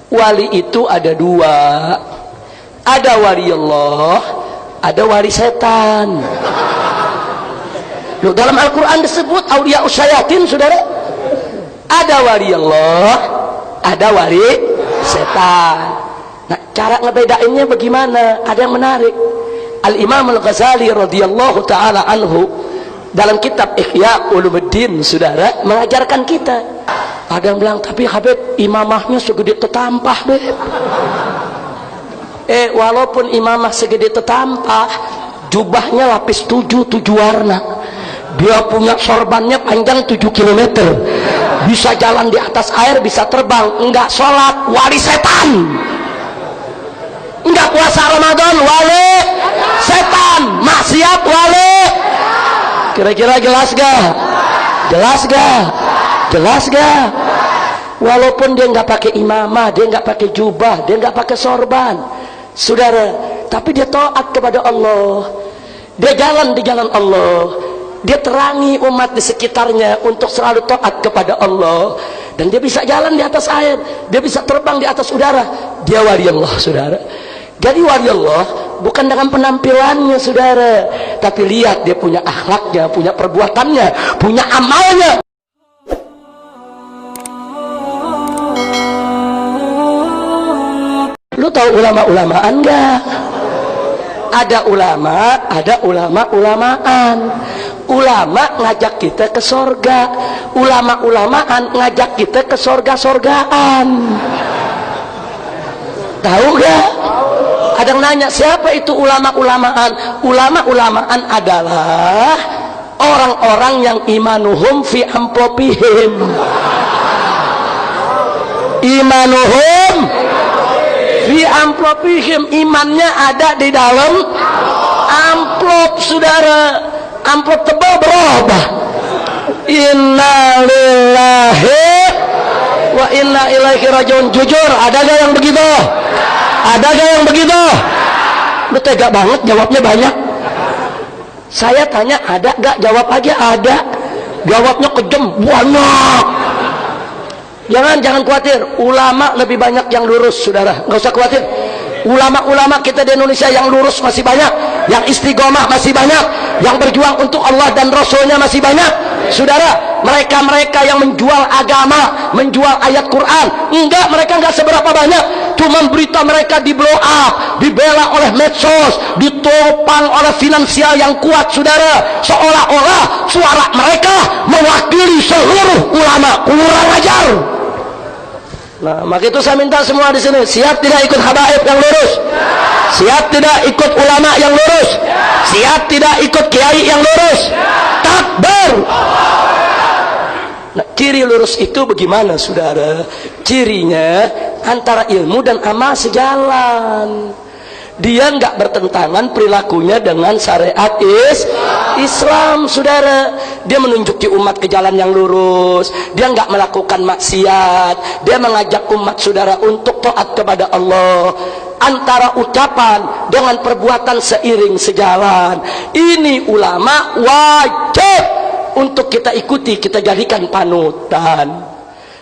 Wali itu ada dua, ada wali Allah, ada wali setan. Loh, dalam Al-Quran disebut aulia usyayatin, saudara. Ada wali Allah, ada wali setan. Nah, cara ngebedainnya bagaimana? Ada yang menarik. Al-Imam Al-Ghazali radhiyallahu ta'ala anhu dalam kitab Ihya Ulumuddin, saudara, mengajarkan kita. Ada yang bilang, tapi Habib, imamahnya segede tetampah, Beb. Walaupun imamah segede tetampah, jubahnya lapis 7 warna. Dia punya sorbannya panjang 7 km. Bisa jalan di atas air, bisa terbang. Enggak sholat, wali setan. Enggak puasa Ramadan, wali setan. Maksiat, wali. Kira-kira jelas gak? Jelas gak? Jelas gak? Walaupun dia nggak pakai imamah, dia nggak pakai jubah, dia nggak pakai sorban, saudara, tapi dia taat kepada Allah. Dia jalan di jalan Allah. Dia terangi umat di sekitarnya untuk selalu taat kepada Allah. Dan dia bisa jalan di atas air, dia bisa terbang di atas udara. Dia wali Allah, saudara. Jadi wali Allah bukan dengan penampilannya, saudara, tapi lihat dia punya akhlaknya, punya perbuatannya, punya amalnya. Lu tahu ulama-ulamaan enggak? Ada ulama, ada ulama-ulamaan. Ulama ngajak kita ke sorga, ulama-ulamaan ngajak kita ke sorga-sorgaan. Tahu gak? Ada yang nanya, siapa itu ulama-ulamaan? Ulama-ulamaan adalah orang-orang yang imanuhum fi amplopihim. Imanuhum fi amplopihim, imannya ada di dalam amplop, saudara. Amplop tebal berubah. Inna lillahi wa inna ilaihi rajiun. Jujur, ada gak yang begitu? Ada gak yang begitu? Lu tega banget jawabnya banyak. Saya tanya ada gak, jawab aja ada. Jawabnya kejam, banyak. Jangan khawatir, ulama lebih banyak yang lurus, saudara. Nggak usah khawatir. Ulama-ulama kita di Indonesia yang lurus masih banyak, yang istiqomah masih banyak, yang berjuang untuk Allah dan Rasulnya masih banyak, saudara. Mereka yang menjual agama, menjual ayat Quran, mereka nggak seberapa banyak. Cuma berita mereka di blow up, dibela oleh medsos, ditopang oleh finansial yang kuat, saudara. Seolah-olah suara mereka mewakili seluruh ulama. Kurang ajar. Nah, maka itu saya minta semua di sini, siap tidak ikut habaib yang lurus? Siap tidak ikut ulama yang lurus? Siap tidak ikut kiai yang lurus? Takbir. Nah, ciri lurus itu bagaimana, saudara? Cirinya antara ilmu dan amal sejalan. Dia nggak bertentangan perilakunya dengan syariat Islam, saudara. Dia menunjuki umat ke jalan yang lurus. Dia nggak melakukan maksiat. Dia mengajak umat, saudara, untuk taat kepada Allah. Antara ucapan dengan perbuatan seiring sejalan. Ini ulama wajib untuk kita ikuti, kita jadikan panutan.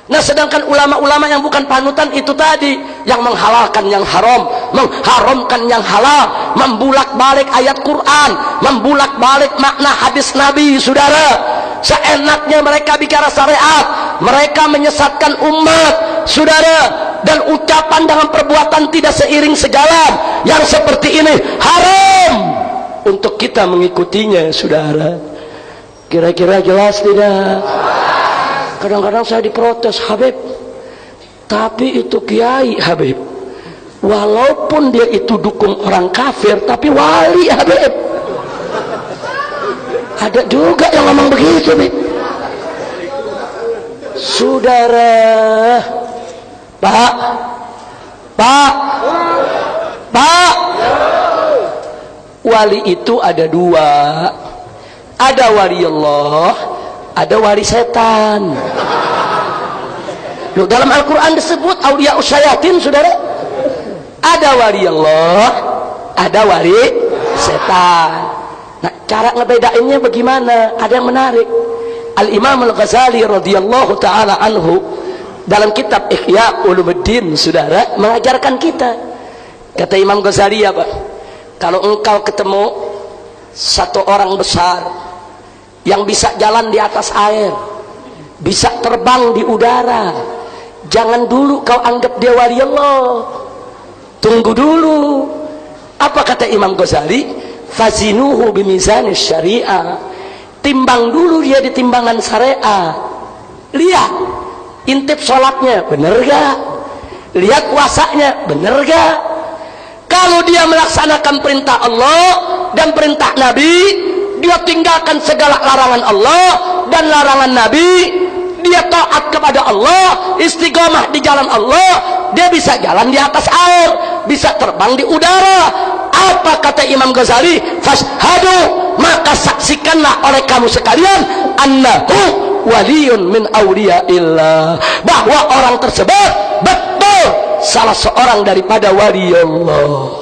Nah, sedangkan ulama-ulama yang bukan panutan itu tadi, yang menghalalkan yang haram, mengharamkan yang halal, membulak-balik ayat Quran, membulak-balik makna hadis Nabi, saudara. Seenaknya mereka bicara syariat, mereka menyesatkan umat, saudara. Dan ucapan dengan perbuatan tidak seiring sejalan, yang seperti ini haram untuk kita mengikutinya, saudara. Kira-kira jelas tidak? Kadang-kadang saya diprotes, Habib, tapi itu kiai, Habib, walaupun dia itu dukung orang kafir, tapi wali, Habib. Ada juga yang ngomong begitu, Habib. Saudara, Pak, wali itu ada dua, ada wali Allah, ada wali setan. Loh, dalam Al-Quran disebut aulia usyayatin, saudara. Ada wali Allah, ada wali setan. Nah, cara ngebedainnya bagaimana? Ada yang menarik. Al-Imam Al-Ghazali radhiyallahu ta'ala anhu Dalam kitab Ihya Ulumuddin, saudara, mengajarkan kita. Kata Imam Ghazali apa? Kalau engkau ketemu satu orang besar yang bisa jalan di atas air, bisa terbang di udara, jangan dulu kau anggap dia wali Allah. Tunggu dulu. Apa kata Imam Ghazali? Fazinuhu bimizanis syariah. Timbang dulu dia di timbangan syariah. Lihat intip sholatnya bener gak? Lihat puasanya bener gak? Kalau dia melaksanakan perintah Allah dan perintah Nabi, dia tinggalkan segala larangan Allah dan larangan Nabi, dia taat kepada Allah, istiqomah di jalan Allah, dia bisa jalan di atas air, bisa terbang di udara. Apa kata Imam Ghazali? Fashhadu, maka saksikanlah oleh kamu sekalian, annahu waliyun min awliyaillah, bahwa orang tersebut betul salah seorang daripada wali Allah.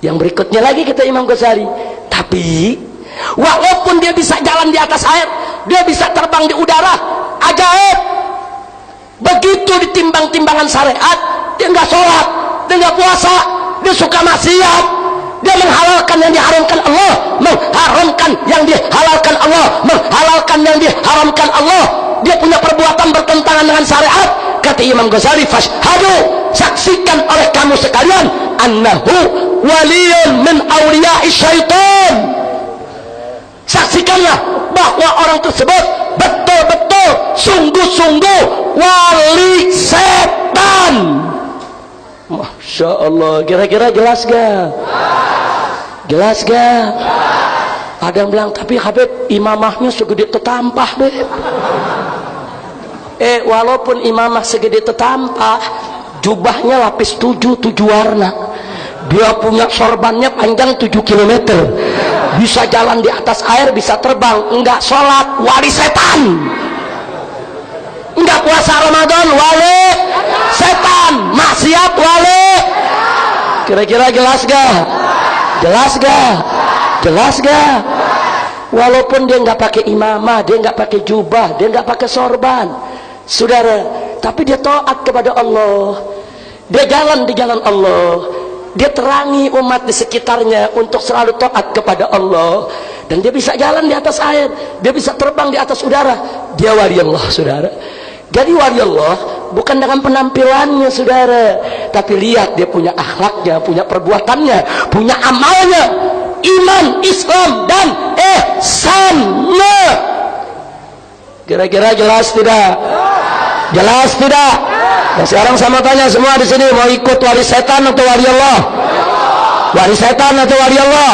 Yang berikutnya lagi kata Imam Ghazali, tapi walaupun dia bisa jalan di atas air, dia bisa terbang di udara, ajaib. Begitu ditimbang timbangan syariat, dia nggak sholat, dia nggak puasa, dia suka maksiat, dia menghalalkan yang diharamkan Allah, mengharamkan yang dihalalkan Allah, menghalalkan yang diharamkan Allah, dia punya perbuatan bertentangan dengan syariat. Kata Imam Ghazali, fashhadu, saksikan oleh kamu sekalian, annahu waliyun min awliya'i syaitan. Saksikanlah bahwa orang tersebut betul-betul sungguh-sungguh wali setan. Masya Allah. Kira-kira jelas gak? Jelas gak? Ada yang bilang, tapi Habib imamahnya segede tetampah deh. Walaupun imamah segede tetampah, jubahnya lapis 7 warna, dia punya sorbannya panjang 7 km, bisa jalan di atas air, bisa terbang, enggak sholat, wali setan. Enggak puasa Ramadan, wali setan. Maksiat, wali. Kira-kira jelas gak? Jelas gak? Jelas gak? Walaupun dia enggak pakai imamah, dia enggak pakai jubah, dia enggak pakai sorban, saudara, tapi dia taat kepada Allah, dia jalan di jalan Allah, dia terangi umat di sekitarnya untuk selalu taat kepada Allah, dan dia bisa jalan di atas air, dia bisa terbang di atas udara. Dia wali Allah, saudara. Jadi wali Allah bukan dengan penampilannya, saudara, tapi lihat dia punya akhlaknya, punya perbuatannya, punya amalnya, iman, Islam, dan ihsannya. Kira-kira jelas tidak? Jelas tidak? Nah, sekarang sama tanya semua di sini, mau ikut wali setan atau wali Allah? Wali setan atau wali Allah?